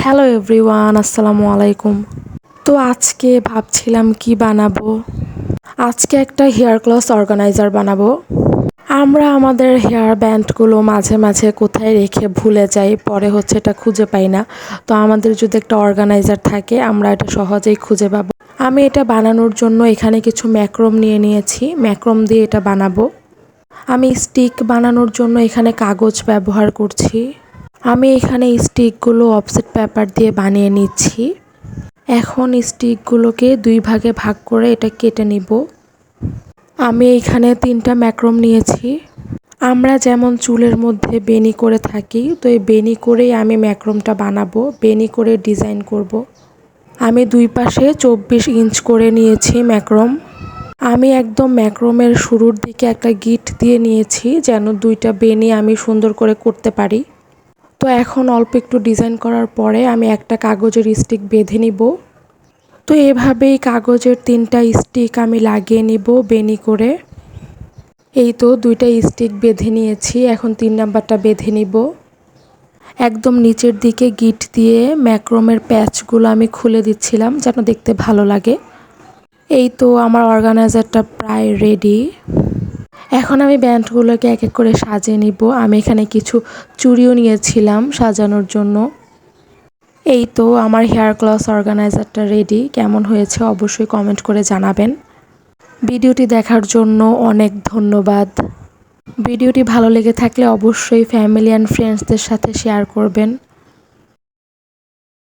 Hello everyone, আসসালামু আলাইকুম। তো আজকে ভাবছিলাম কি বানাবো। আজকে একটা হেয়ার ক্লথ অর্গানাইজার বানাবো। আমরা আমাদের হেয়ার ব্যান্ডগুলো মাঝে মাঝে কোথায় রেখে ভুলে যাই, পরে এটা খুঁজে পাই না। তো আমাদের যদি একটা অর্গানাইজার থাকে আমরা এটা সহজেই খুঁজে পাবো। আমি এটা বানানোর জন্য এখানে কিছু ম্যাক্রোম নিয়ে নিয়েছি, ম্যাক্রোম দিয়ে এটা বানাবো। আমি স্টিক বানানোর জন্য এখানে কাগজ ব্যবহার করছি। আমি এখানে স্টিকগুলো অফসেট পেপার দিয়ে বানিয়ে নিচ্ছি। এখন স্টিকগুলোকে দুই ভাগে ভাগ করে এটা কেটে নিব। আমি এইখানে 3টা ম্যাক্রোম নিয়েছি। আমরা যেমন চুলের মধ্যে বেনি করে থাকি, তো এই বেনি করেই আমি ম্যাক্রোমটা বানাবো, বেনি করে ডিজাইন করব। আমি দুই পাশে 24 ইঞ্চ করে নিয়েছি ম্যাক্রোম। আমি একদম ম্যাক্রোমের শুরুর দিকে একটা গিট দিয়ে নিয়েছি, যেন দুইটা বেনি আমি সুন্দর করে করতে পারি। তো এখন অল্প একটু ডিজাইন করার পরে আমি একটা কাগজের স্টিক বেঁধে নিব। তো এভাবেই কাগজের 3টা স্টিক আমি লাগিয়ে নিব বেনি করে। এই তো 2টা স্টিক বেঁধে নিয়েছি, এখন 3 নাম্বারটা বেঁধে নিব। একদম নিচের দিকে গিট দিয়ে ম্যাক্রোমের প্যাচগুলো আমি খুলে দিচ্ছিলাম যেন দেখতে ভালো লাগে। এই তো আমার অর্গানাইজারটা প্রায় রেডি। এখন আমি ব্যান্ডগুলোকে এক এক করে সাজিয়ে নিব। আমি এখানে কিছু চুড়িও নিয়েছিলাম সাজানোর জন্য। এই তো আমার হেয়ার ক্লথ অর্গানাইজারটা রেডি। কেমন হয়েছে অবশ্যই কমেন্ট করে জানাবেন। ভিডিওটি দেখার জন্য অনেক ধন্যবাদ। ভিডিওটি ভালো লেগে থাকলে অবশ্যই ফ্যামিলি অ্যান্ড ফ্রেন্ডসদের সাথে শেয়ার করবেন।